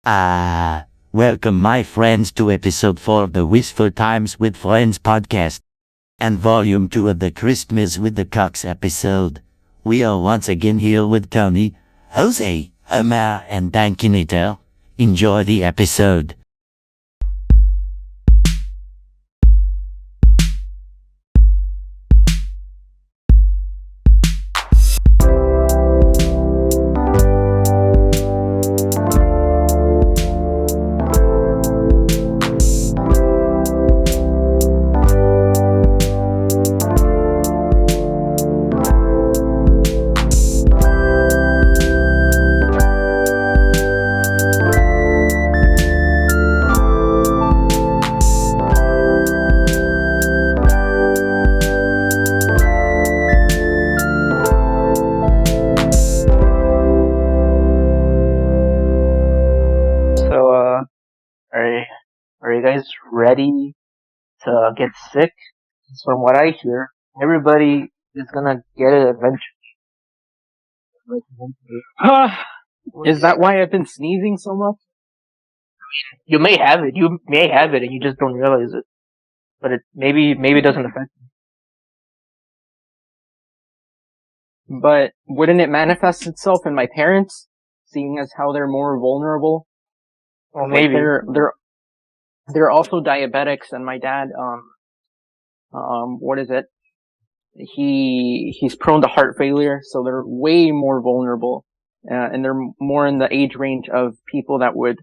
Welcome my friends to episode 4 of the Wistful Times with Friends podcast and volume 2 of the Christmas with the Cucks episode. We are once again here with Tony, Jose, Omar, and Dankinator. Enjoy the episode. Are you guys ready to get sick? From what I hear, everybody is gonna get it eventually. Is that why I've been sneezing so much? You may have it. You may have it, and you just don't realize it. But maybe it doesn't affect you. But wouldn't it manifest itself in my parents, seeing as how they're more vulnerable? Well, maybe they're also diabetics, and my dad, what is it? He's prone to heart failure, so they're way more vulnerable, and they're more in the age range of people that would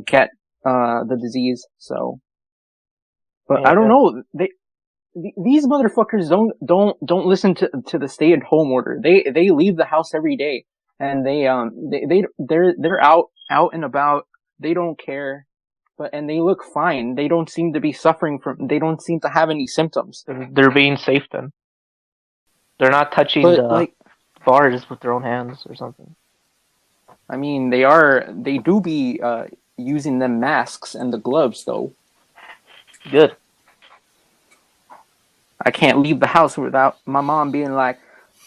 get the disease. So, but yeah, I don't know. These motherfuckers don't listen to the stay-at-home order. They leave the house every day, and they're out and about. They don't care. And they look fine. They don't seem to be they don't seem to have any symptoms. They're being safe then. They're not touching bars with their own hands or something. I mean, they do be using the masks and the gloves though. Good. I can't leave the house without my mom being like,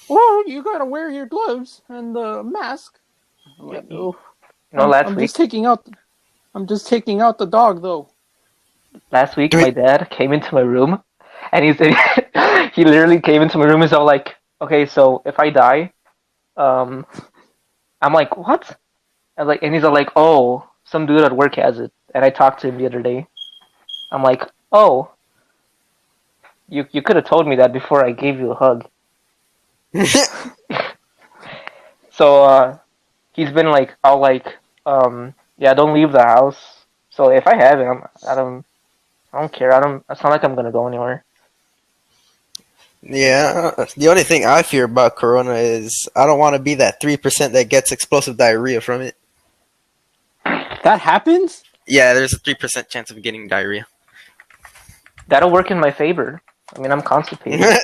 well, you gotta wear your gloves and the mask. I'm like, oh. I'm just taking out the dog, though. Last week, my dad came into my room, and he said he literally came into my room. He's all like, "Okay, so if I die, I'm like, what?" And he's all like, "Oh, some dude at work has it." And I talked to him the other day. I'm like, "Oh, you could have told me that before I gave you a hug." So he's been like, yeah, don't leave the house. So if I have it, I don't care. It's not like I'm gonna go anywhere. Yeah, the only thing I fear about Corona is I don't want to be that 3% that gets explosive diarrhea from it. That happens? Yeah, there's a 3% chance of getting diarrhea. That'll work in my favor. I mean, I'm constipated.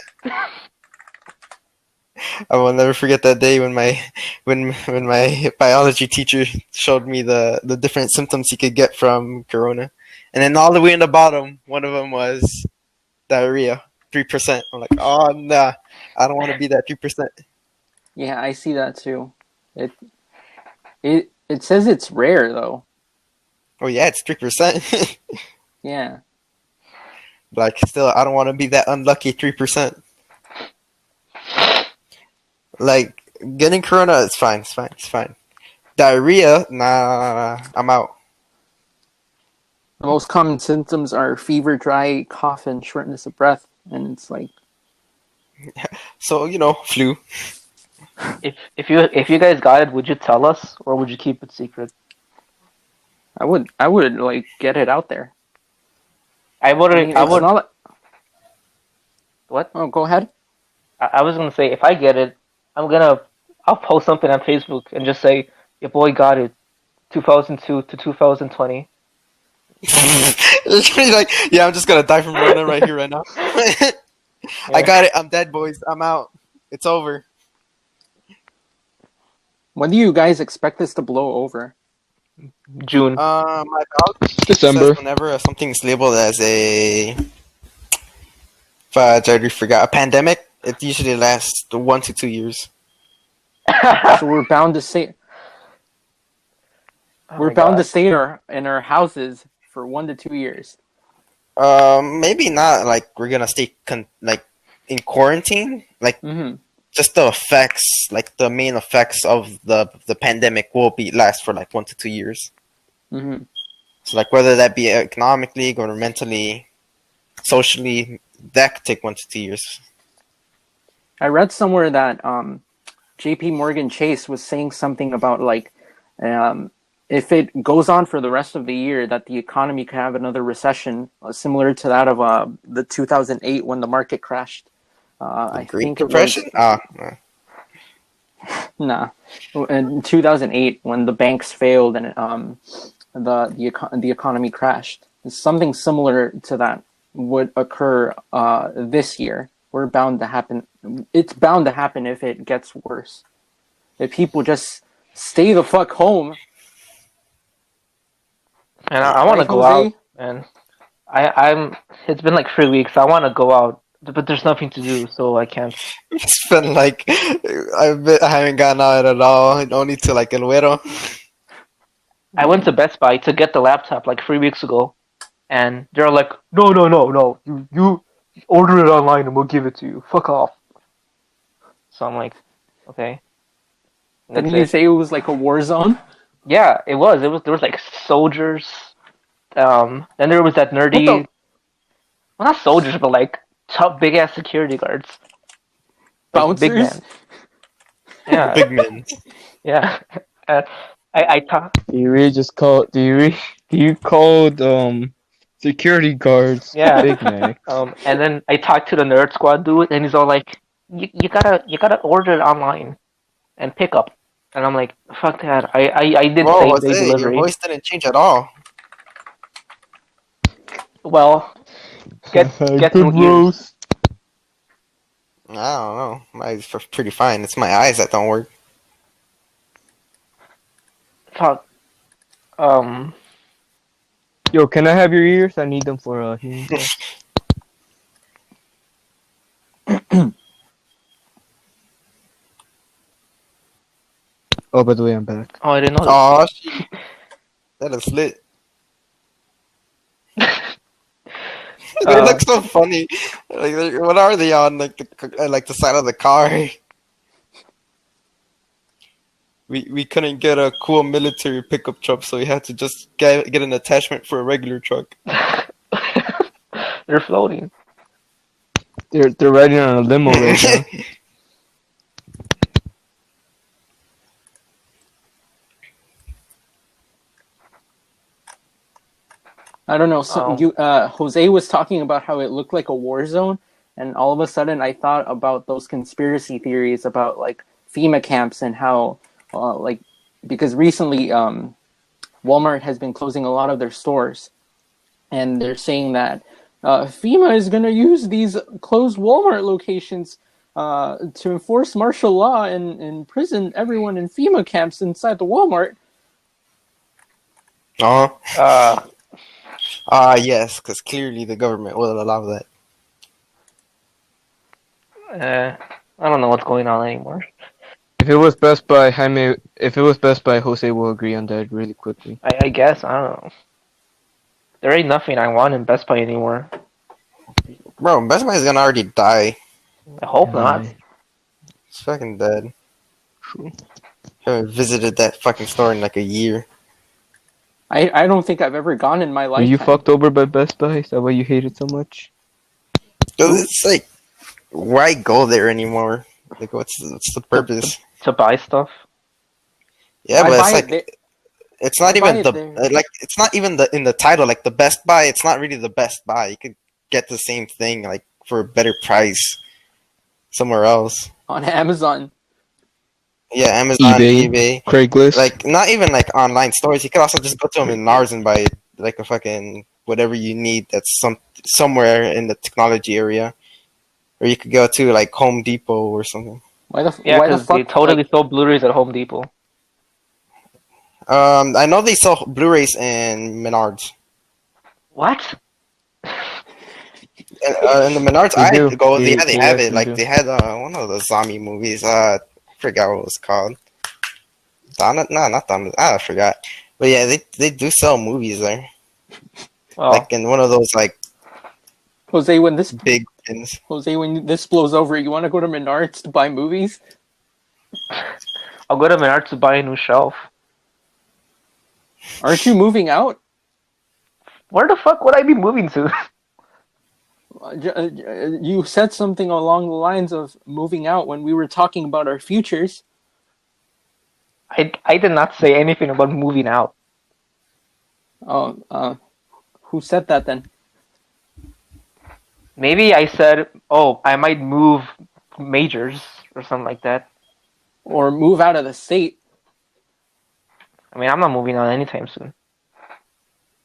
I will never forget that day when my biology teacher showed me the different symptoms you could get from Corona, and then all the way in the bottom, one of them was diarrhea, 3%. I'm like, oh nah, I don't want to be that 3%. Yeah, I see that too. It says it's rare though. Oh yeah, it's 3%. Yeah. Like still, I don't want to be that unlucky 3%. Like, getting Corona is fine. It's fine. Diarrhea, nah, I'm out. The most common symptoms are fever, dry cough, and shortness of breath. And it's like, so flu. If you guys got it, would you tell us or would you keep it secret? I would like get it out there. I would. What? Oh, go ahead. I was gonna say if I get it, I'll post something on Facebook and just say, your boy got it, 2002 to 2020. Like, yeah, I'm just gonna die from Rona right here, right now. Yeah. I got it. I'm dead, boys. I'm out. It's over. When do you guys expect this to blow over? June. My dog December. says whenever something's labeled as a, I already forgot, a pandemic, it usually lasts 1 to 2 years. So we're bound to say Oh We're my bound to God. stay in our houses for 1 to 2 years. Maybe not like we're gonna stay like in quarantine. Like Mm-hmm. just the effects, like the main effects of the pandemic will be last for like 1 to 2 years. Mm-hmm. So like whether that be economically, governmentally, socially, that could take 1 to 2 years. I read somewhere that J.P. Morgan Chase was saying something about like if it goes on for the rest of the year, that the economy could have another recession similar to that of the 2008 when the market crashed. The I Great think it was Depression? nah, in 2008 when the banks failed and the economy crashed. Something similar to that would occur this year. We're bound to happen. It's bound to happen if it gets worse. If people just stay the fuck home. And I want to Right, go Jose? out, and I'm. It's been like 3 weeks. I want to go out, but there's nothing to do, so I can't. It's been like I haven't gone out at all. Only to like El Güero. I went to Best Buy to get the laptop like 3 weeks ago, and they're like, no, no, no, no. You order it online and we'll give it to you. Fuck off. So I'm like, okay. And Didn't that's you it. say it was like a war zone? Yeah, it was. It was. There was like soldiers. Then there was that What nerdy. the Well, not soldiers, but like tough, big ass security guards, like big bouncers? men. Yeah, Big men. yeah. Uh, I talk. Do you really just call? Do you called security guards Yeah. Big Mac? And then I talked to the nerd squad dude, and he's all like, "You gotta order it online and pick up." And I'm like, "Fuck that! I did Whoa, same day Jose, your delivery." voice didn't change at all. Well, get Good new ears. roast. I don't know. Mine's pretty fine. It's my eyes that don't work. Fuck. Yo, can I have your ears? I need them for hearing test. Oh, by the way, I'm back. Oh, I didn't know this. Oh, shit. That is lit. They look so funny. Like, what are they on? Like the side of the car. We couldn't get a cool military pickup truck, so we had to just get an attachment for a regular truck. They're floating. They're riding on a limo right now. I don't know. So Jose was talking about how it looked like a war zone, and all of a sudden I thought about those conspiracy theories about like FEMA camps and how like because recently Walmart has been closing a lot of their stores, and they're saying that FEMA is going to use these closed Walmart locations to enforce martial law and imprison everyone in FEMA camps inside the Walmart. Yes, because clearly the government will allow that. I don't know what's going on anymore. If it was Best Buy, if it was Best Buy, Jose will agree on that really quickly. I guess I don't know. There ain't nothing I want in Best Buy anymore. Bro, Best Buy is gonna already die. I hope not. It's fucking dead. True. Haven't visited that fucking store in like a year. I don't think I've ever gone in my Were lifetime. you fucked over by Best Buy? Is that why you hate it so much? Cause it's like, why go there anymore? Like, what's the purpose? To buy stuff. Yeah, I but buy it's like it it's not I buy even it the there. like it's not even in the title. Like the Best Buy, it's not really the Best Buy. You could get the same thing like for a better price somewhere else. On Amazon. Yeah, Amazon, eBay. Craigslist. Like not even like online stores. You could also just go to them in Mars and buy like a fucking whatever you need. That's somewhere in the technology area, or you could go to like Home Depot or something. Yeah, why the because they fuck? totally Like, sold Blu-rays at Home Depot. I know they sell Blu-rays in Menards. What? In the Menards, They do. go. They Have it. actually Like do. they had one of the zombie movies. I forgot what it was called. Donna? No, not Donna. I forgot. But yeah, they do sell movies there, Well, like in one of those like Jose, when this big bins. blows over, you want to go to Menards to buy movies? I'll go to Menards to buy a new shelf. Aren't you moving out? Where the fuck would I be moving to? You said something along the lines of moving out when we were talking about our futures. I did not say anything about moving out. Oh, who said that then? Maybe I said, oh, I might move majors or something like that. Or move out of the state? I mean, I'm not moving out anytime soon.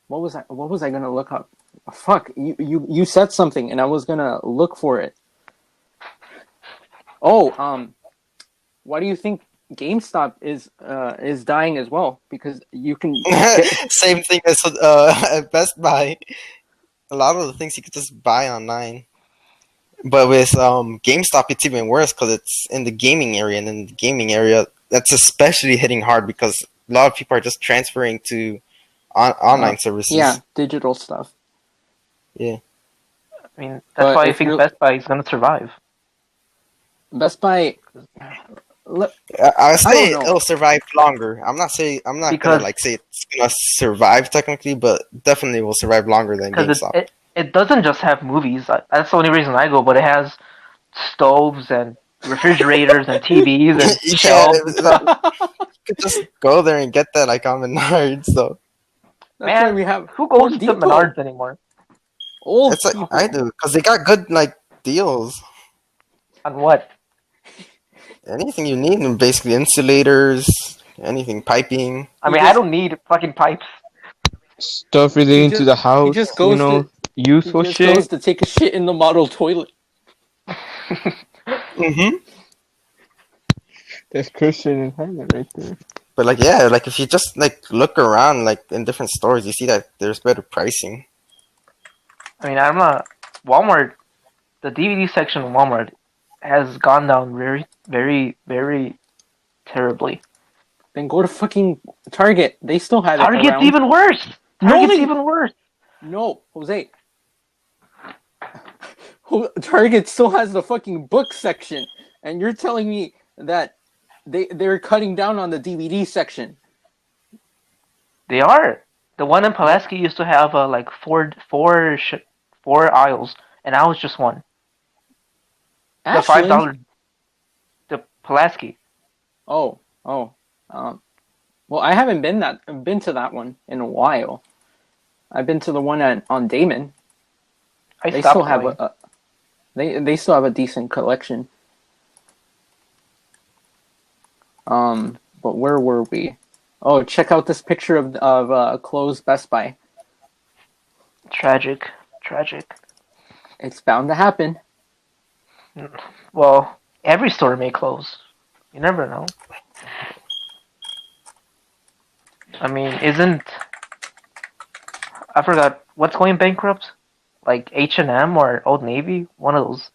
What was I gonna look up? Fuck, you said something and I was gonna look for it. Oh, why do you think GameStop is dying as well? Because you can get... Same thing as at Best Buy. A lot of the things you could just buy online. But with GameStop, it's even worse because it's in the gaming area, and in the gaming area, that's especially hitting hard because a lot of people are just transferring to online services. Yeah, digital stuff. Yeah. I mean, that's But why I if think you're- Best Buy is going to survive. Best Buy. I say don't know. it'll survive longer. I'm not Because- gonna like say it's gonna survive technically, but definitely will survive longer than Because GameStop. it doesn't just have movies. That's the only reason I go, but it has stoves and refrigerators and TVs and Yeah, shelves and stuff. You could just go there and get that like on Menards. So That's why Man, we have who goes Home to Depot. Menards anymore? Old it's like people. I do because they got good like deals. On what? Anything you need, and basically insulators, anything piping. I He mean, just- I don't need fucking pipes. Stuff relating to the house, just goes useful He just shit. goes to take a shit in the model toilet. Mm-hmm. That's Christian and Hannah right there. But like yeah, like if you just like look around like in different stores, you see that there's better pricing. I mean, I'm not. Walmart, the DVD section of Walmart has gone down very, very, very terribly. Then go to fucking Target. They still have it Target's around. even worse. No, Target's they- even worse. No, Jose. Target still has the fucking book section, and you're telling me that they're cutting down on the DVD section. They are. The one in Pulaski used to have like four aisles, and now it's just one. The Ashland? $5. The Pulaski. Oh. Well, I haven't been to that one in a while. I've been to the one on Damon. I They stopped still have going. they still have a decent collection. But where were we? Oh, check out this picture of a closed Best Buy. Tragic. It's bound to happen. Well, every store may close. You never know. I mean, I forgot what's going bankrupt? Like H&M or Old Navy? One of those.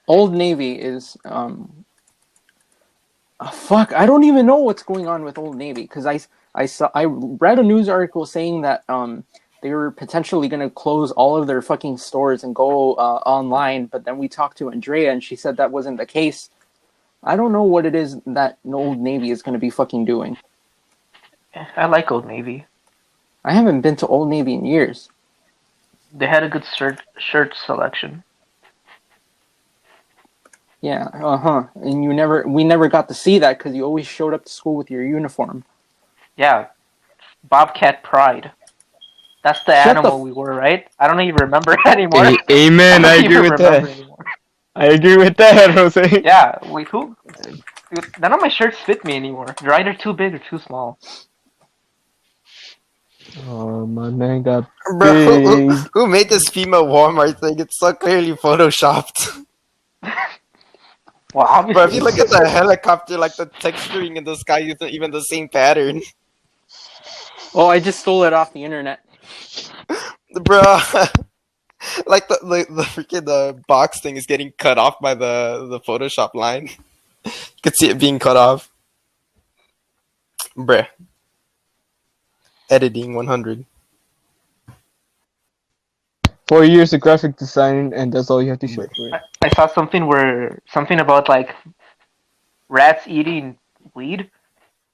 Old Navy is fuck. I don't even know what's going on with Old Navy because I read a news article saying that they were potentially going to close all of their fucking stores and go online. But then we talked to Andrea and she said that wasn't the case. I don't know what it is that Old Navy is going to be fucking doing. I like Old Navy. I haven't been to Old Navy in years. They had a good shirt selection. Yeah, And we never got to see that because you always showed up to school with your uniform. Yeah, Bobcat Pride. That's the Shut animal the we were, right? I don't even remember anymore. Amen. I don't agree even with remember that. anymore. I agree with that, Jose. Yeah, wait, who? Dude, none of my shirts fit me anymore. They're either too big or too small. Oh, my man got Bro, big. who made this female Walmart thing? It's so clearly photoshopped. Well, obviously. Bro, if you look at the helicopter, like the texturing in the sky isn't even the same pattern. Oh, I just stole it off the internet. Bro, like the freaking the box thing is getting cut off by the Photoshop line. You could see it being cut off. Bruh. editing 100. 4 years of graphic design, and that's all you have to show for it. I saw something about like rats eating weed,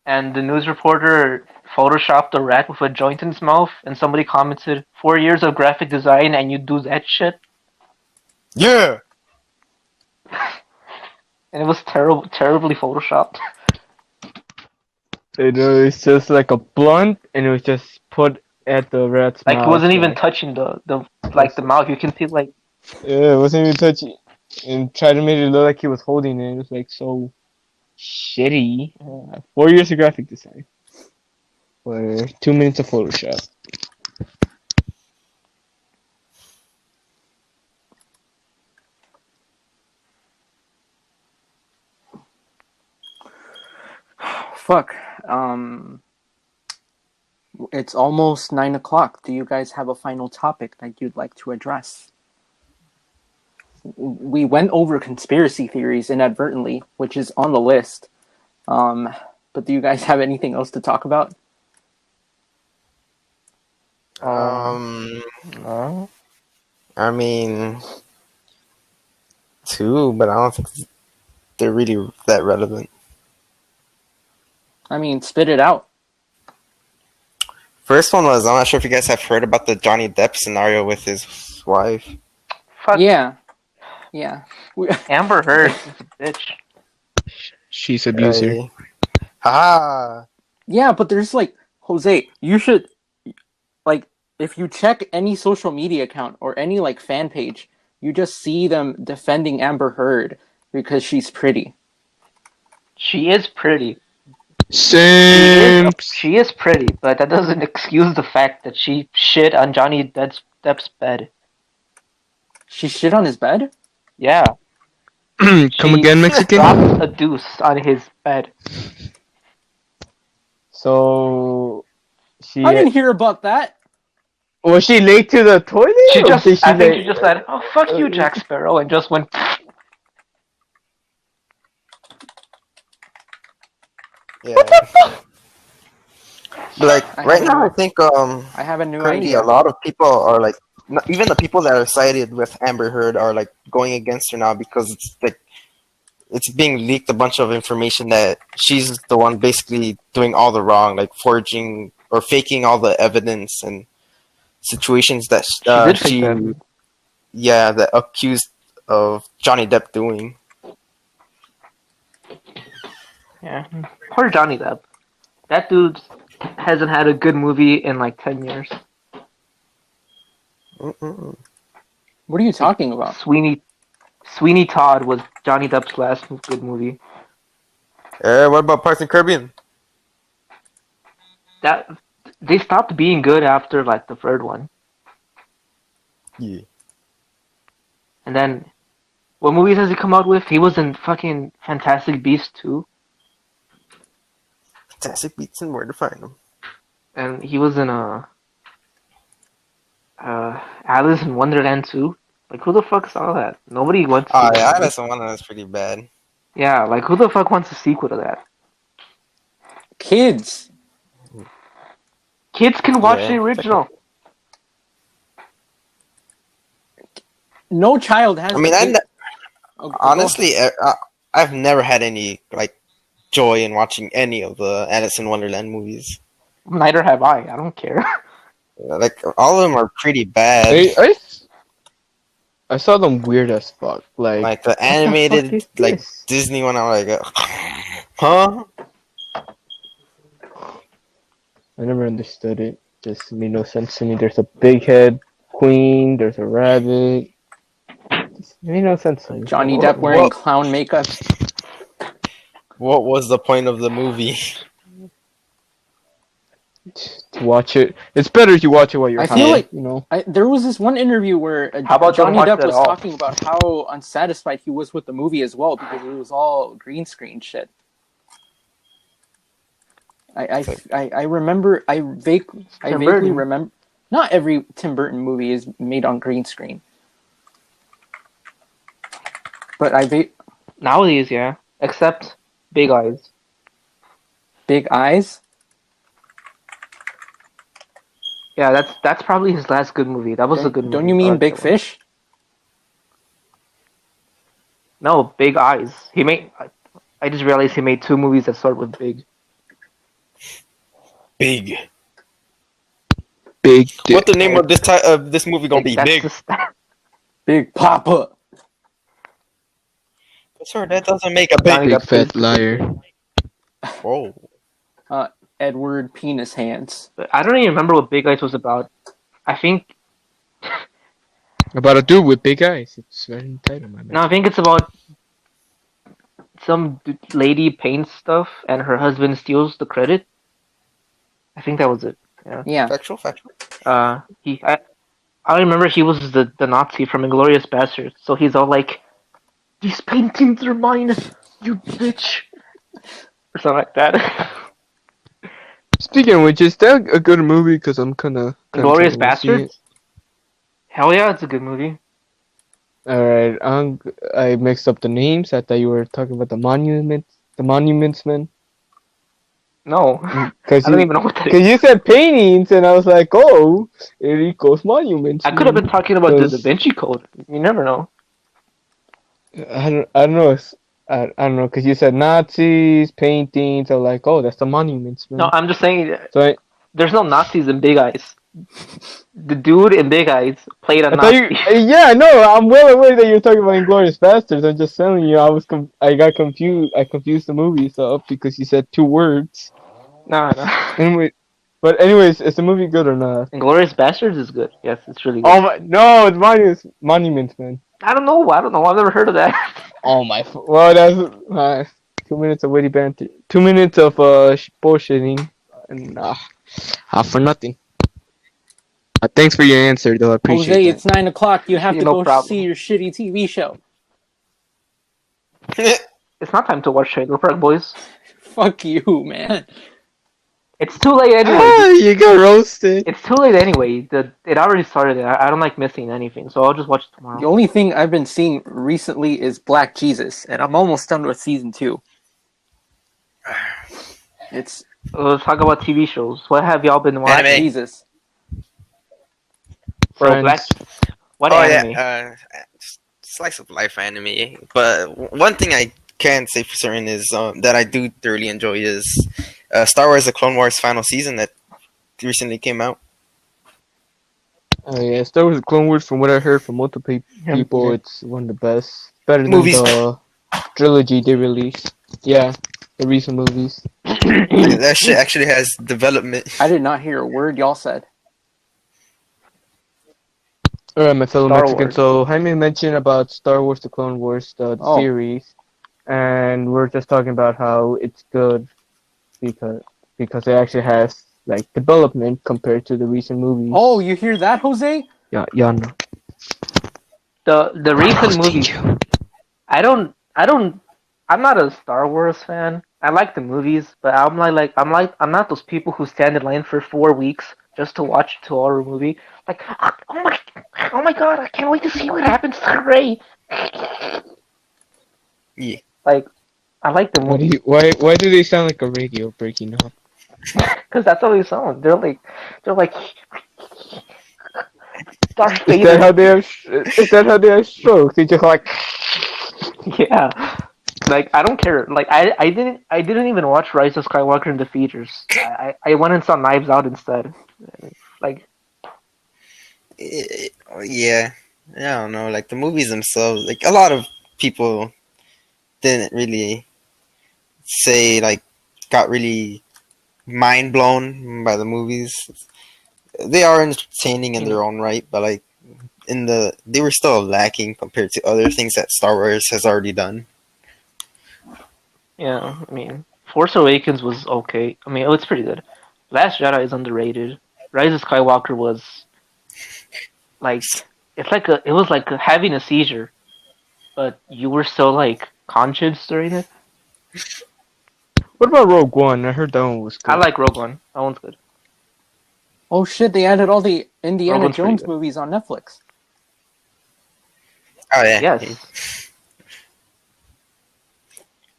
and the news reporter photoshopped a rat with a joint in its mouth, and somebody commented, 4 years of graphic design and you do that shit? Yeah. And it was terribly photoshopped. It's just like a blunt, and it was just put at the rat's Like mouth. it wasn't even like, touching the mouth. You can see like Yeah, it wasn't even touching. And tried to make it look like he was holding it. It was like so shitty. 4 years of graphic design. For 2 minutes of Photoshop. Fuck. It's almost 9 o'clock. Do you guys have a final topic that you'd like to address? We went over conspiracy theories inadvertently, which is on the list. But do you guys have anything else to talk about? no. I mean, two, but I don't think they're really that relevant. I mean, spit it out. First one was, I'm not sure if you guys have heard about the Johnny Depp scenario with his wife. Fuck Yeah. Amber Heard is a bitch. She's abuser. Hey. Haha. Yeah, but there's like, Jose, you should, like, if you check any social media account or any like fan page, you just see them defending Amber Heard because she's pretty. She is pretty. Simps. She is pretty, but that doesn't excuse the fact that she shit on Johnny Depp's bed. She shit on his bed? Yeah. Come She again, Mexican? dropped a deuce on his bed. So she I didn't hear about that. was she late to the toilet? She or just, did I think she just said, "Oh fuck you, Jack Sparrow," and just went. Yeah. But like right now, I think I have a new currently idea. a lot of people are like, even the people that are sided with Amber Heard are like going against her now because it's like it's being leaked a bunch of information that she's the one basically doing all the wrong, like forging or faking all the evidence and situations that Did fake that. yeah, that accused of Johnny Depp doing. Yeah, poor Johnny Depp. That dude hasn't had a good movie in like 10 years. Mm-mm. What are you talking about? Sweeney Todd was Johnny Depp's last good movie. What about Parks and Caribbean? That they stopped being good after like the third one. Yeah. And then, what movies has he come out with? He was in fucking Fantastic Beasts 2. Fantastic Beasts and Where to Find Them. And he was in Alice in Wonderland 2. Like, who the fuck saw that? Nobody wants to Oh see yeah, that. that's one that's pretty bad. Yeah, like, who the fuck wants a sequel to that? Kids. Kids can watch Yeah. the original. No child has. I mean, Go honestly, I've never had any like joy in watching any of the Alice in Wonderland movies. Neither have I. I don't care. Like all of them are pretty bad. I saw them weird as fuck. Like the what the fuck animated is like this? Disney one. I'm like, huh? I never understood it. Just made no sense to me. There's a big head queen. There's a rabbit. Just made no sense to me. Johnny Depp wearing clown makeup. What was the point of the movie? To watch it, it's better if you watch it while you're I high. feel like you know. there was this one interview where How about Johnny don't watch Depp that was at all? talking about how unsatisfied he was with the movie as well because it was all green screen shit. I remember I vaguely remember. Not every Tim Burton movie is made on green screen, but Nowadays, yeah. Except Big Eyes. Big Eyes. Yeah, that's probably his last good movie. That was a good movie. Don't you I mean like Big that one. Fish? No, Big Eyes. He made. I just realized he made 2 movies that start with Big. Big. Big dick. What the name of this movie gonna be? That's Big. just Big Papa. Sir, that doesn't make a Johnny big. Big Depp plays fat the liar. Big. Whoa. Edward Penis Hands. But I don't even remember what Big Eyes was about. I think About a dude with big eyes. It's right in the title, my man. no, I think it's about some lady paints stuff and her husband steals the credit. I think that was it. Yeah. Factual. I remember he was the Nazi from Inglourious Basterds, so he's all like, "These paintings are mine, you bitch," or something like that. Speaking of which, is that a good movie? Because I'm kind of Inglourious see Basterds? it. Hell yeah, it's a good movie. Alright, I mixed up the names. I thought you were talking about the monuments, man. No, I Because don't even know what that is. you said paintings, and I was like, oh, it equals monuments. I could have been talking about the Da 'cause Vinci Code. You never know. I don't know. I don't know, because you said Nazis, paintings. I was like, oh, that's the monuments, man. No, I'm just saying, So there's no Nazis in Big Eyes. The dude in Big Eyes played a I thought Nazi. yeah, no, I'm well aware that you're talking about Inglourious Basterds. I'm just telling you, I got confused. I confused the movies up because you said 2 words. No. Anyway, but anyways, is the movie good or not? Inglourious Basterds is good. Yes, it's really good. Oh my, no, it's monuments, man. I don't know. I've never heard of that. Oh my, well, that's 2 minutes of witty banter, 2 minutes of bullshitting, and for nothing. Thanks for your answer, though. I appreciate Jose, that. it's 9 o'clock. You have to No go problem. see your shitty TV show. It's not time to watch Trailer Park Boys. Fuck you, man. It's too late anyway. You got roasted. It's too late anyway. It already started. I don't like missing anything, so I'll just watch it tomorrow. The only thing I've been seeing recently is Black Jesus, and I'm almost done with season 2. It's Let's talk about TV shows. What have y'all been Black watching? Anime. Jesus. Bro, what Oh anime? yeah, slice of life anime. But one thing I can say for certain is that I do thoroughly enjoy is Star Wars: The Clone Wars final season that recently came out. Oh yeah, Star Wars: The Clone Wars. From what I heard from multiple people, it's one of the best. Better than Movies. the trilogy they released. Yeah, the recent movies. That shit actually has development. I did not hear a word y'all said. Alright, my fellow Star Mexicans. Wars. So Jaime mentioned about Star Wars: The Clone Wars, the Oh. series, and we're just talking about how it's good because it actually has like development compared to the recent movies. Oh, you hear that, Jose? Yeah, no. The recent movies. I'm not a Star Wars fan. I like the movies, but I'm not those people who stand in line for 4 weeks just to watch a 2-hour movie. Like, oh my god, I can't wait to see what happens to Rey. Yeah. Like, I like the movie Why do they sound like a radio breaking up? because that's how they sound. They're like Darth Is that Vader. how they have? Is that how they have strokes? They just like. Yeah. Like, I don't care. Like, I didn't even watch Rise of Skywalker in the theaters. I went and saw Knives Out instead. Like, Yeah, I don't know. Like the movies themselves, like a lot of people didn't really say like got really mind blown by the movies. They are entertaining in their own right, but like they were still lacking compared to other things that Star Wars has already done. yeah, I mean, Force Awakens was okay. I mean, it's pretty good. Last Jedi is underrated. Rise of Skywalker was like it was like having a seizure, but you were still like conscious during it. What about Rogue One? I heard that one was good. I like Rogue One. That one's good. Oh shit, they added all the Indiana Rogan's pretty Jones good. movies on Netflix. Oh yeah, Yes,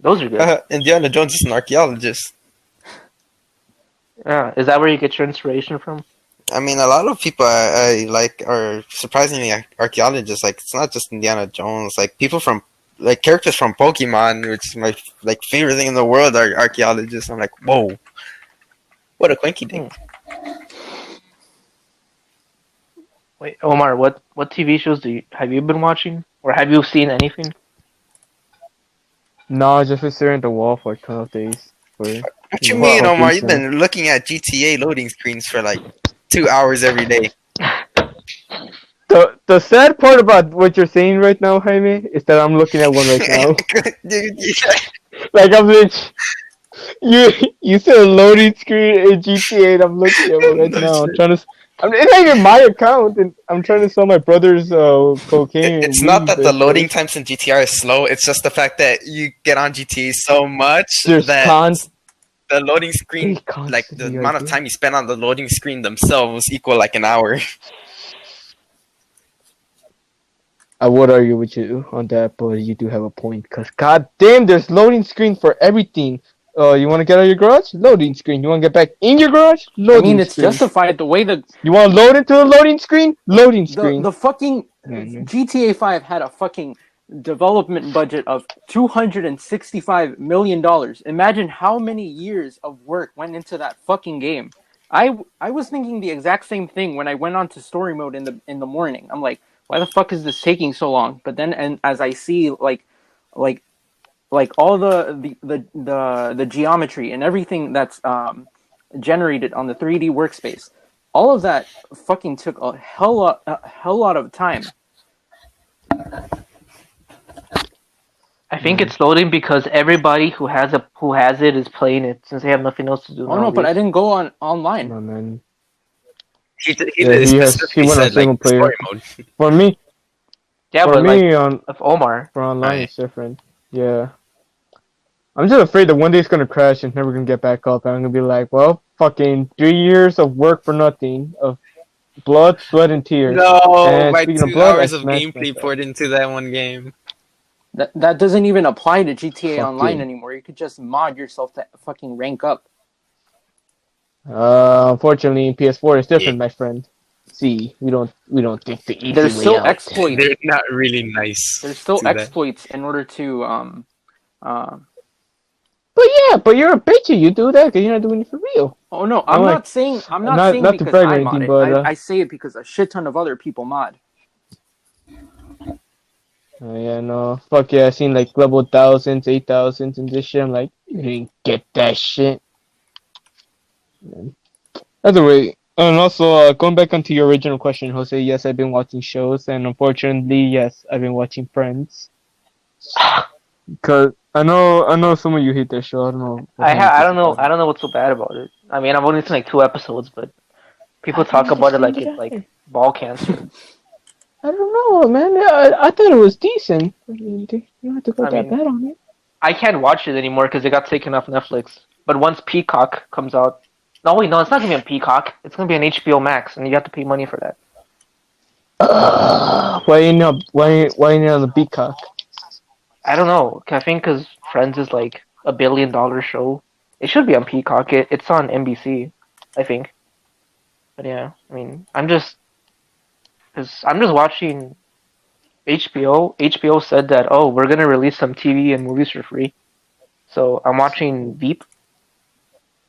those are good. Indiana Jones is an archaeologist. Yeah, is that where you get your inspiration from? I mean, a lot of people I like are surprisingly archaeologists. Like, it's not just Indiana Jones. Like, people from like characters from Pokemon, which is my like favorite thing in the world, are archaeologists. I'm like, whoa, what a quinky dink. Wait, Omar, what TV shows have you been watching, or have you seen anything? No, I just been staring at the wall for 12 days. What you mean, Whoa. Omar? You've been looking at GTA loading screens for like 2 hours every day. The sad part about what you're saying right now, Jaime, is that I'm looking at one right now. Dude, Like I'm you said a loading screen in GTA, and I'm looking at one right now. It's not even my account, and I'm trying to sell my brother's cocaine. it's not that the loading times in GTA are slow. It's just the fact that you get on GTA so much that the loading screen, like the amount of time you spend on the loading screen themselves, equal like an hour. I would argue with you on that, but you do have a point. Cause goddamn, there's loading screen for everything. You want to get out of your garage? Loading screen. You want to get back in your garage? Loading screen. It's justified the way that you want to load into the loading screen? Loading screen. The fucking GTA 5 had a fucking development budget of $265 million. Imagine how many years of work went into that fucking game. I was thinking the exact same thing when I went on to story mode in the morning. I'm like, why the fuck is this taking so long? But then, and as I see like all the geometry and everything that's generated on the 3D workspace, all of that fucking took a hell lot of time. I think it's loading because everybody who has it is playing it since they have nothing else to do. Oh no, but I didn't go online. Oh, man. He went on single player. Story mode. For me, of Omar, for online it's different. Yeah, I'm just afraid that one day it's gonna crash and never gonna get back up. And I'm gonna be like, well, fucking 3 years of work for nothing, of blood, sweat, and tears. No, my 2 hours of gameplay poured into that one game. That doesn't even apply to GTA Online anymore. You could just mod yourself to fucking rank up. Unfortunately, in PS4 it's different, my friend. See, we don't think the easy There's way still out. exploits. They're not really nice. There's still exploits in order to But you're a bitch. You do that because you're not doing it for real. Oh no, I'm not saying not because to I mod it. but, I say it because a shit ton of other people mod. Yeah, no, fuck yeah. I seen like level 1000s, 8000s, and this shit. I'm like, you didn't get that shit. Either way, and also going back onto your original question, Jose. Yes, I've been watching shows, and unfortunately, yes, I've been watching Friends. Cause I know some of you hate that show. I don't know. I don't know what's so bad about it. I mean, I've only seen like 2 episodes, but people talk about it like it's like ball cancer. I don't know, man. I thought it was decent. You don't have to go that bad on it. I can't watch it anymore because it got taken off Netflix. But once Peacock comes out, no, it's not gonna be on Peacock. It's gonna be on HBO Max, and you have to pay money for that. Why you not on the Peacock? I don't know. I think because Friends is like $1 billion show. It should be on Peacock. It's on NBC, I think. But yeah, I mean, I'm just watching HBO. HBO said that, oh, we're gonna release some TV and movies for free. So I'm watching Veep,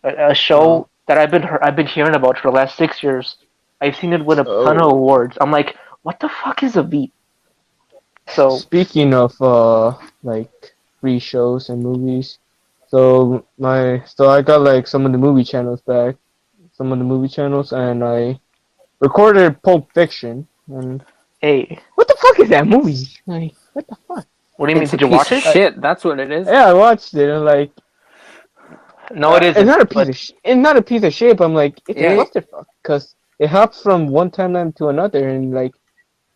a show that I've been hearing about for the last 6 years. I've seen it win a ton of awards. I'm like, what the fuck is a Veep? So speaking of like free shows and movies, so I got like some of the movie channels back, and I recorded Pulp Fiction. And hey, what the fuck is that movie? Like, what the fuck? What do you mean? Did you watch it? Shit, that's what it is. Yeah, I watched it. And like, no, it isn't. It's not a piece of shit. But I'm like, it's a clusterfuck because it hops from one timeline to another and like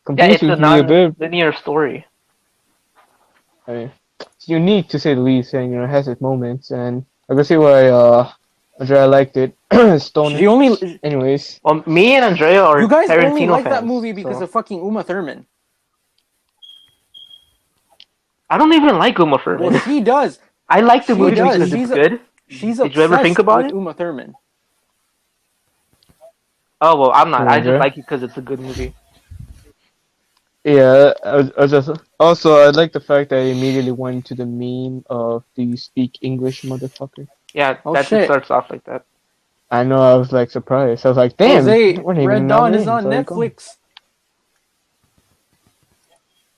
it's a non-linear story. I mean, it's unique to say the least, and it has its moments. And I can see why Andrea liked it. Anyways. Well, me and Andrea are you guys Tarantino only like fans, that movie because of fucking Uma Thurman. I don't even like Uma Thurman. Well, he does. I like the movie because it's good. She's Did you ever think about it? Uma Thurman. Oh well, I'm not. I just Remember? like it because it's a good movie. Yeah, I just also I like the fact that I immediately went to the meme of "Do you speak English, motherfucker?" Yeah, Oh that just shit. starts off like that. I know I was like surprised. I was like, "Damn, Jose, we're not even Red in Dawn LA." is on It's already gone. Netflix.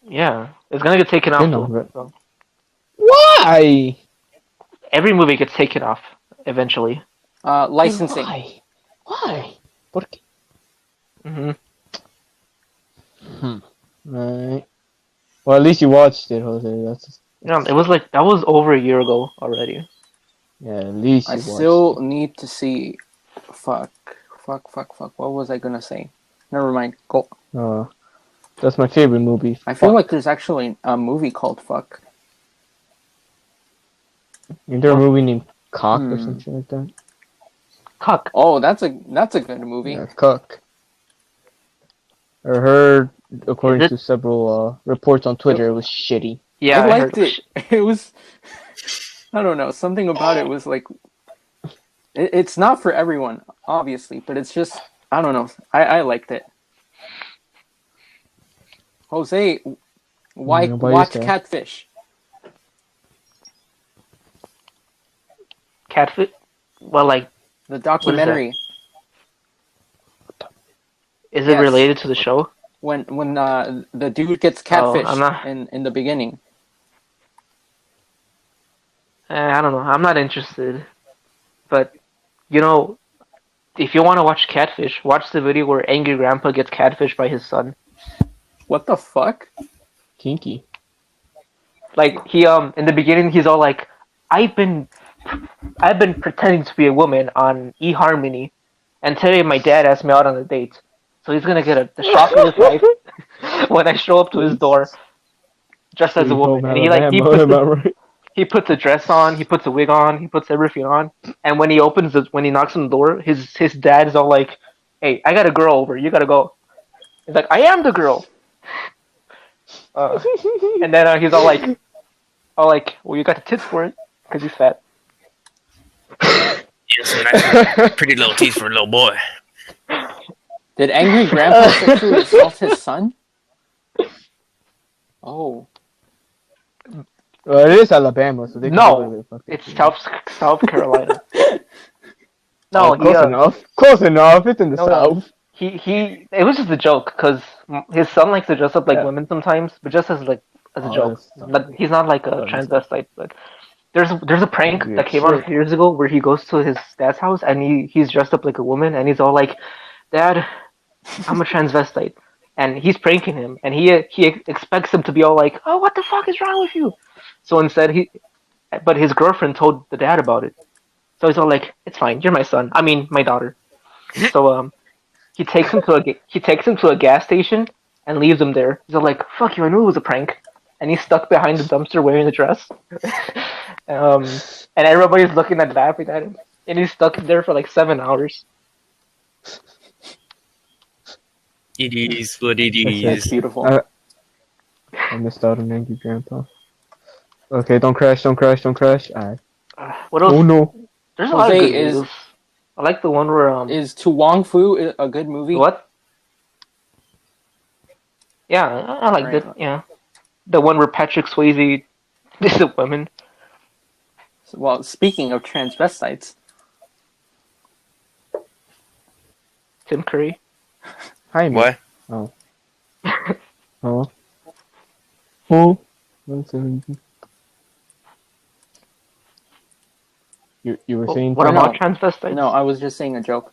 Yeah, it's gonna get taken off Didn't know, though. but So why? every movie gets taken off eventually. Licensing. Why? Why? ¿Por qué? Hmm Right. Well, at least you watched it, Jose. That's Yeah, it was like that was over a year ago already. yeah. At least I you watched still it. need to see. Fuck. What was I gonna say? Never mind. Go. That's my favorite movie. I feel Fuck. like there's actually a movie called Fuck. Isn't there a movie named Cock or Hmm. something like that? Cuck. Oh, that's a good movie. Yeah, Cock. I heard, according Is it? to several reports on Twitter, it was shitty. Yeah, I I heard. liked it. It was. I don't know. Something about it was like. It's not for everyone, obviously, but it's just. I don't know. I liked it. Jose, why What do you watch say? Catfish? Catfit. Well, like, The documentary. is it Yes. related to the show? When the dude gets Oh, catfished I'm not- in the beginning. I don't know. I'm not interested. But you know, if you want to watch Catfish, watch the video where angry grandpa gets catfished by his son. What the fuck? Kinky. Like he in the beginning he's all like, I've been pretending to be a woman on eHarmony, and today my dad asked me out on a date, so he's gonna get the shock of his life when I show up to his door dressed as a woman, and he puts a dress on, he puts a wig on, he puts everything on, and when he knocks on the door, his dad is all like, "Hey, I got a girl over, you gotta go." He's like, "I am the girl," and then he's all like, "Well, you got the tits for it, because he's fat." Yes, nice, pretty little teeth for a little boy. Did angry grandpa sexually assault his son? Oh. Well, it is Alabama, so they can do No, whatever the fuck they it's want. South Carolina. No, Close enough. Close enough. It's in the No, south. he it was just a joke because his son likes to dress up like women sometimes, but just as a joke. But he's not like a transvestite. But there's a prank that came out a few years ago where he goes to his dad's house and he's dressed up like a woman and he's all like, "Dad, I'm a transvestite," and he's pranking him and he expects him to be all like, "Oh, what the fuck is wrong with you?" So instead but his girlfriend told the dad about it. So he's all like, "It's fine, you're my son. I mean, my daughter." So he takes him to a gas station and leaves him there. He's all like, "Fuck you! I knew it was a prank." And he's stuck behind the dumpster wearing the dress. And everybody's looking at laughing at him. And he's stuck there for like 7 hours. It is what it That's is. beautiful. I missed out on Angry Grandpa. Okay, don't crash. Alright. What else? Oh no. There's a lot of Jose, good movies. I like the one where Is To Wong Fu a good movie? what? Yeah, I liked Right. it. Yeah, the one where Patrick Swayze is a woman. Well, speaking of transvestites, Tim Curry. Hi, man. What? Oh. Oh. You were saying What No, about no. transvestites? no, I was just saying a joke.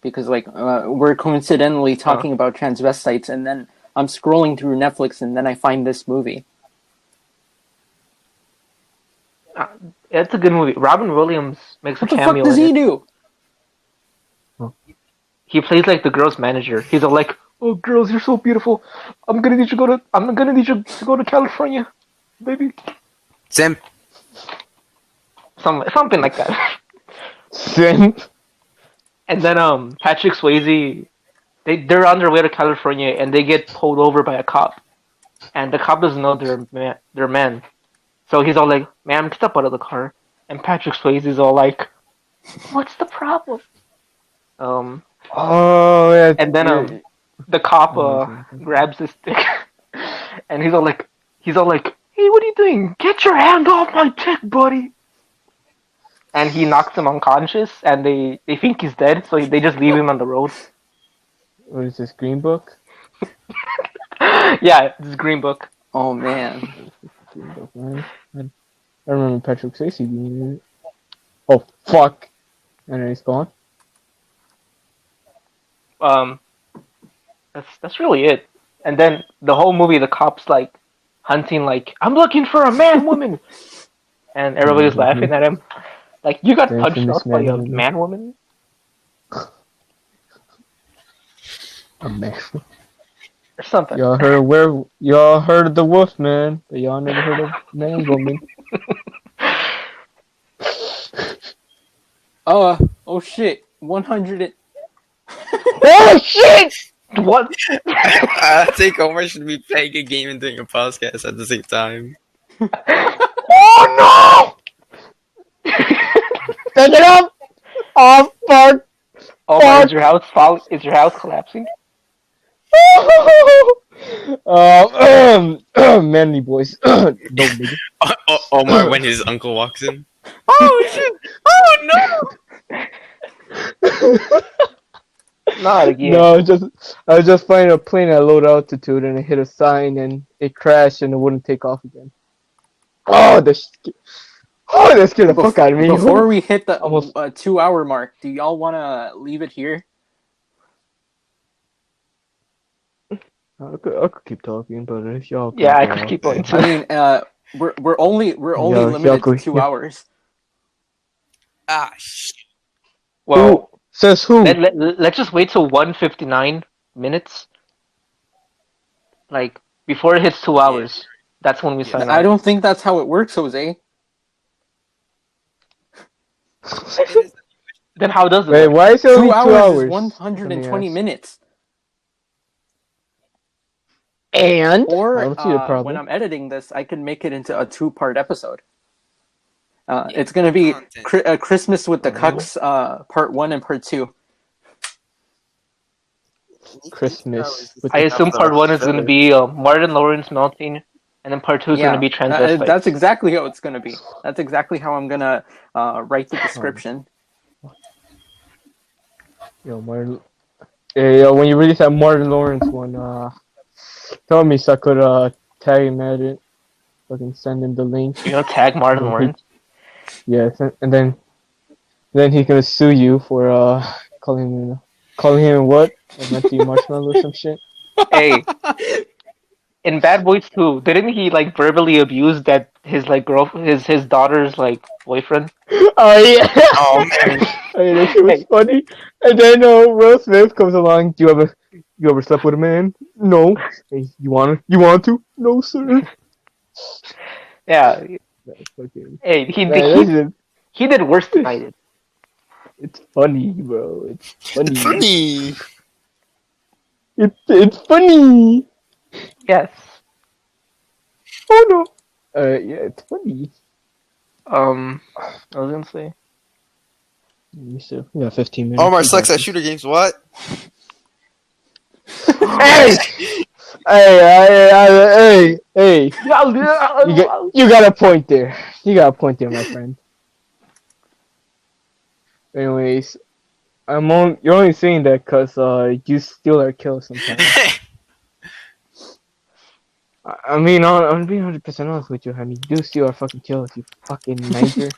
Because, like, we're coincidentally talking about transvestites, and then I'm scrolling through Netflix, and then I find this movie. It's a good movie. Robin Williams makes What a the fuck cameo does in he it. do? He plays like the girl's manager. He's all like, "Oh, girls, you're so beautiful. I'm gonna need you to go to California, baby." Sim. Something like that. Simp. And then Patrick Swayze, they're on their way to California and they get pulled over by a cop, and the cop doesn't know they're men. So he's all like, "Ma'am, step out of the car." And Patrick Swayze's all like, "What's the problem?" Oh yeah. And then the cop grabs his stick, and he's all like, "Hey, what are you doing? Get your hand off my dick, buddy!" And he knocks him unconscious, and they think he's dead, so they just leave him on the road. What is this, Green Book? Yeah, this is Green Book. Oh man. Green Book, man. I remember Patrick Swayze being in it. Oh fuck! And then he's gone. That's really it. And then the whole movie, the cops like hunting, like, "I'm looking for a man, woman," and everybody's laughing at him. Like, you got punched out by a man, woman? A man. Or something. Y'all heard of the wolf man, but y'all never heard of man woman. Oh shit. 100. Oh shit! What? I think Omar should be playing a game and doing a podcast at the same time. Oh no! Take it up! Oh fuck! Oh my, is your house collapsing? Manly boys. Don't nigga. Omar when his uncle walks in. Oh shit! Oh no! Not again. No, I was just flying a plane at low altitude and it hit a sign and it crashed and it wouldn't take off again. That scared the fuck out of me. Before we hit the Almost 2-hour mark, do y'all want to leave it here? I could keep talking, but if y'all Yeah, I could keep going. I mean, we're only limited to 2 hours. Ah shit! Well, says who? let's just wait till 1:59 minutes. Like, before it hits 2 hours, that's when we sign I off. don't think that's how it works, Jose. Then how does it Wait, work? why is it only 2 2 hours hours? is 120 minutes. And? Or I don't see the problem. when I'm editing this, I can make it into a 2-part episode. It's going to be Christmas with the Cucks, part 1 and part 2. Christmas. I assume part 1 is going to be Martin Lawrence melting, and then part 2 is going to be transvestite. That's exactly how it's going to be. That's exactly how I'm going to write the description. Yo, Martin. Hey, when you release that Martin Lawrence one, tell me so I could tag him at it. Fucking send him the link. You're going to tag Martin Lawrence? Yes, and then he's gonna sue you for calling him what? A Nutty Marshmallow or some shit. Hey, in Bad Boys 2, didn't he like verbally abuse that his like his daughter's like boyfriend? Oh yeah. Oh man! I mean, that shit was funny. And then Will Smith comes along. You ever slept with a man? No. Hey, you want to? No, sir. Yeah. Fucking, Hey, he did worse than I did. it's funny, bro. It's funny. Funny. It's funny. Yes. Oh no. Yeah, it's funny. I was gonna say. We got 15 minutes. Omar sucks at shooter games. What? Hey! Hey! You got a point there. My friend. Anyways, you're only saying that because you steal our kills sometimes. I mean, I'm being 100% honest with you, honey. You do steal our fucking kills, you fucking niger.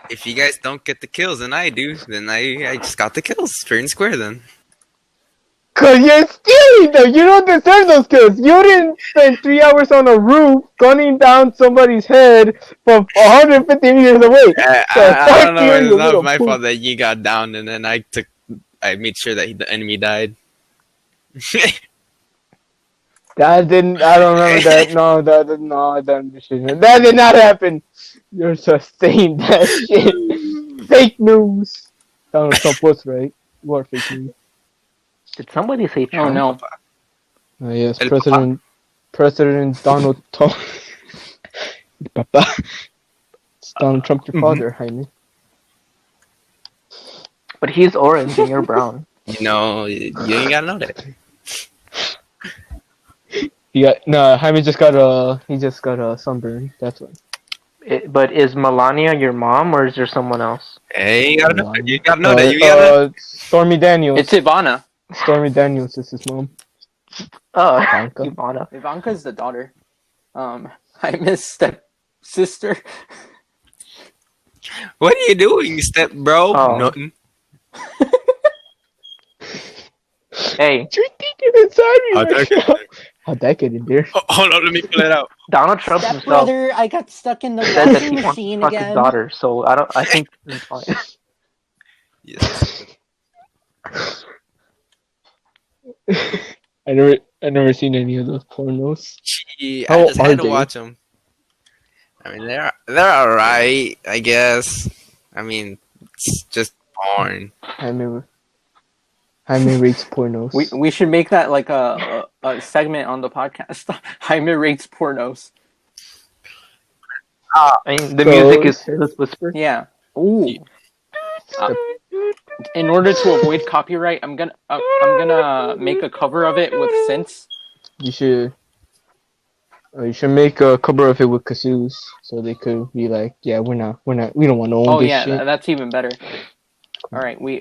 If you guys don't get the kills and I do, then I just got the kills fair and square then. Cause you're stealing them! You don't deserve those kills! You didn't spend 3 hours on a roof gunning down somebody's head from 150 meters away! I don't know, it's not my fault that you got down and then I made sure that the enemy died. I don't remember that. That did not happen! You're just saying that shit! Fake news! Donald Trump was right. You are fake news. Did somebody say Trump? Oh no. Yes, President Donald Trump. Papa. It's Donald Trump, your father, Jaime. But he's orange and you're brown. You know, you ain't gotta know that. Jaime just got a sunburn. That's why. But is Melania your mom or is there someone else? Hey, you gotta know that. You gotta know that. You gotta know. Stormy Daniels. It's Ivana. Stormy Daniels is his mom. Oh, Ivanka. Ivana. Ivanka's the daughter. I miss stepsister. What are you doing, step bro? Oh. Nothing. Hey, You're thinking inside me How'd right that now. How'd that get in there? Oh, hold on, let me pull it out. Donald Trump himself I got stuck in the said that he wants to fuck his daughter, so I think it's fine. Yes. I never seen any of those pornos. Gee, How I just are had to they? watch them. I mean, they're alright, I guess. I mean, it's just porn. Jaime rates pornos. We should make that like a segment on the podcast. Jaime rates pornos. I mean, the So- music is Careless Whisper. Yeah. Ooh. In order to avoid copyright, I'm gonna make a cover of it with synths. You should make a cover of it with kazooz, so they could be like, yeah, we don't want to own Oh this yeah, shit. that's even better. All right, Or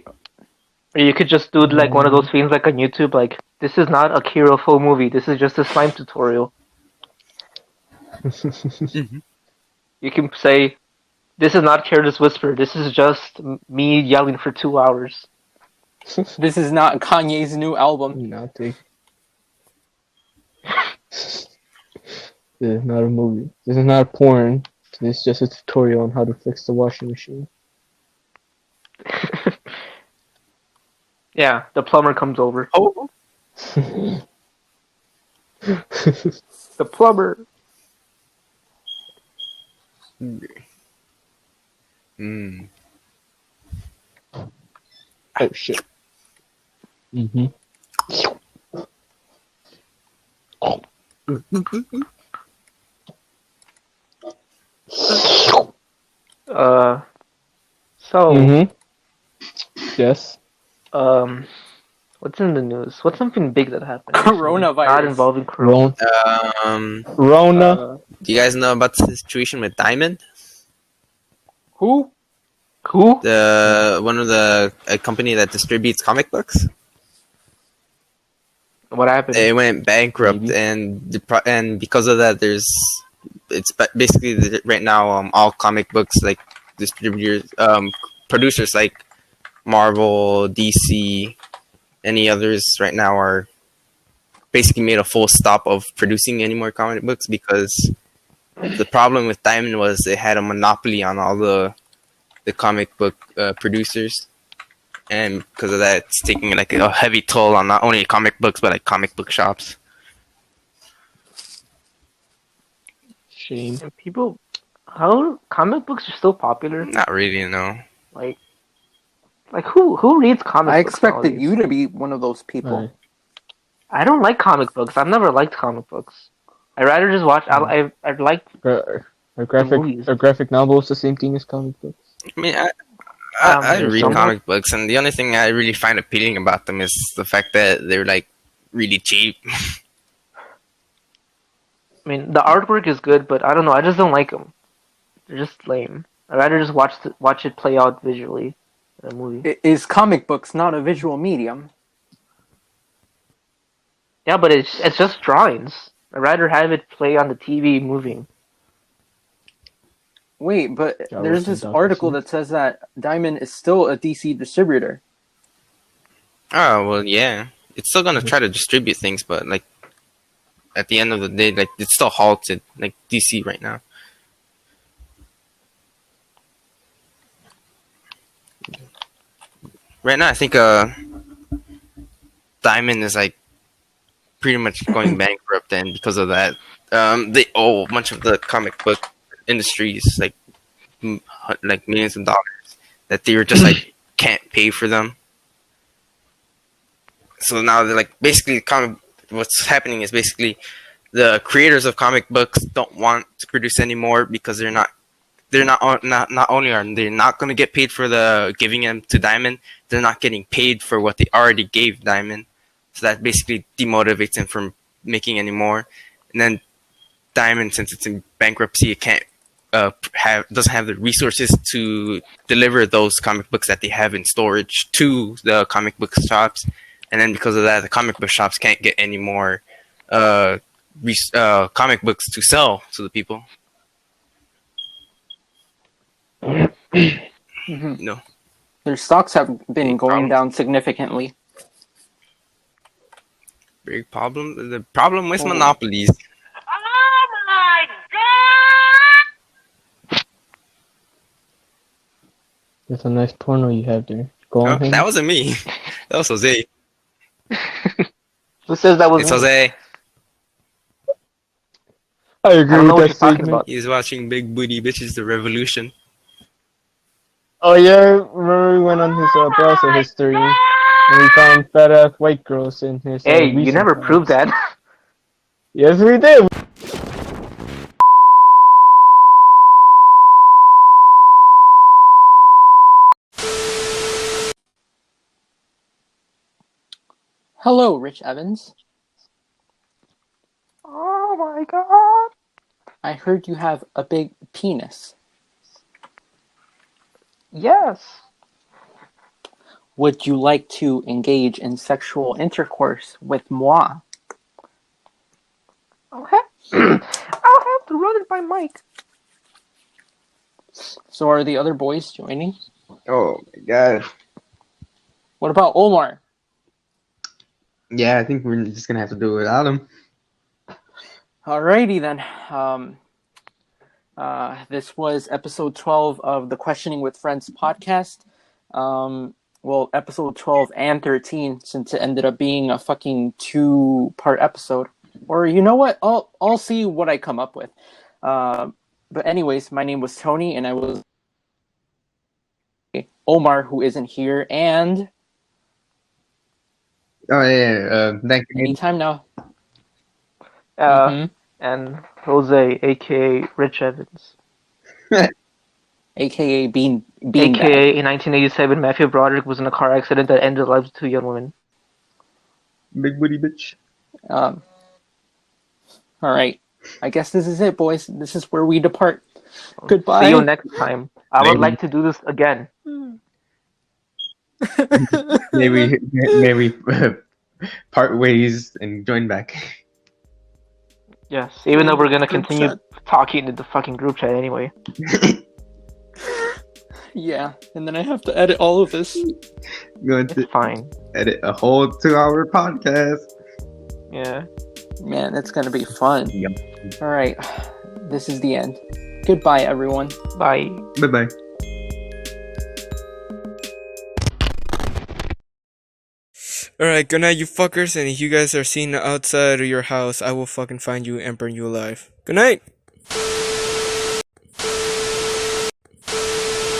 you could just do like one of those things like on YouTube, like, this is not a Kiro full movie, this is just a slime tutorial. You can say, this is not Careless Whisper, this is just me yelling for 2 hours. This is not Kanye's new album. Nothing. This is not a movie. This is not porn. This is just a tutorial on how to fix the washing machine. Yeah, the plumber comes over. Oh, The plumber. mm. Oh shit. Mm-hmm. So, Mm-hmm. Yes. what's in the news? What's something big that happened? Coronavirus. Not involving Corona. Rona. Do you guys know about the situation with Diamond? Who? Who? One of the a company that distributes comic books. What happened? They went bankrupt, Maybe. and because of that, basically right now all comic books like distributors, producers like Marvel, DC, any others right now are basically made a full stop of producing any more comic books because the problem with Diamond was they had a monopoly on all the comic book producers. And because of that, it's taking like a heavy toll on not only comic books but like comic book shops. Shame. And people, how comic books are still popular? Not really, no. Like who reads comic I books? expected nowadays? you to be one of those people. Alright. I don't like comic books. I've never liked comic books. I'd rather just watch. I'd like. Are movies. graphic novels the same thing as comic books? I mean, I maybe read somewhat. comic books, and the only thing I really find appealing about them is the fact that they're like really cheap. I mean, the artwork is good, but I don't know. I just don't like them. They're just lame. I'd rather just watch it play out visually in a movie. Is comic books not a visual medium? Yeah, but it's just drawings. I'd rather have it play on the TV moving. Wait, but Yeah, there's what's this the article doctor that says that Diamond is still a DC distributor. Oh well, yeah, it's still gonna try to distribute things, but like at the end of the day, like it's still halted, like DC right now. Right now, I think Diamond is like pretty much going bankrupt, and because of that, they owe a bunch of the comic book industries like millions of dollars that they were just like can't pay for them. So now they're like basically what's happening is basically the creators of comic books don't want to produce anymore because they're not only are they not going to get paid for the giving them to Diamond, they're not getting paid for what they already gave Diamond. So that basically demotivates them from making any more. And then Diamond, since it's in bankruptcy, it can't doesn't have the resources to deliver those comic books that they have in storage to the comic book shops. And then because of that, the comic book shops can't get any more comic books to sell to the people. No. Their stocks have been Big going problem. down significantly. Big problem. The problem with Oh. monopolies. That's a nice porno you have there. Go Oh, on. that wasn't me. That was Jose. Who says that was It's me? Jose. I agree I don't know what with you're that talking statement. about. He's watching Big Booty Bitches: The Revolution. Oh yeah, remember we went on his browser history and we found fat ass white girls in his. Hey, you recent never tabs. proved that. Yes, we did. Hello, Rich Evans. Oh my god. I heard you have a big penis. Yes. Would you like to engage in sexual intercourse with moi? I'll have to run it by Mike. So are the other boys joining? Oh my god. What about Omar? Yeah, I think we're just gonna have to do it without him. Alrighty then. This was episode 12 of the Questioning with Friends podcast. Well, episode 12 and 13, since it ended up being a fucking 2-part episode. Or you know what? I'll see what I come up with. But anyways, my name was Tony, and I was Omar, who isn't here, and Oh yeah, thank you. anytime now. And Jose, aka Rich Evans. AKA Bean AKA in 1987, Matthew Broderick was in a car accident that ended the lives of 2 young women. Big booty bitch. All right. I guess this is it, boys. This is where we depart. Goodbye. See you next time. I would Maybe. like to do this again. Maybe part ways and join back. Yes, even though we're gonna Group continue chat. talking in the fucking group chat anyway. Yeah, and then I have to edit all of this. Going to It's fine. edit a whole 2-hour podcast. Yeah. Man, it's gonna be fun. Yep. All right. This is the end. Goodbye, everyone. Bye. Bye bye. Alright, good night, you fuckers, and if you guys are seen outside of your house, I will fucking find you and burn you alive. Good night!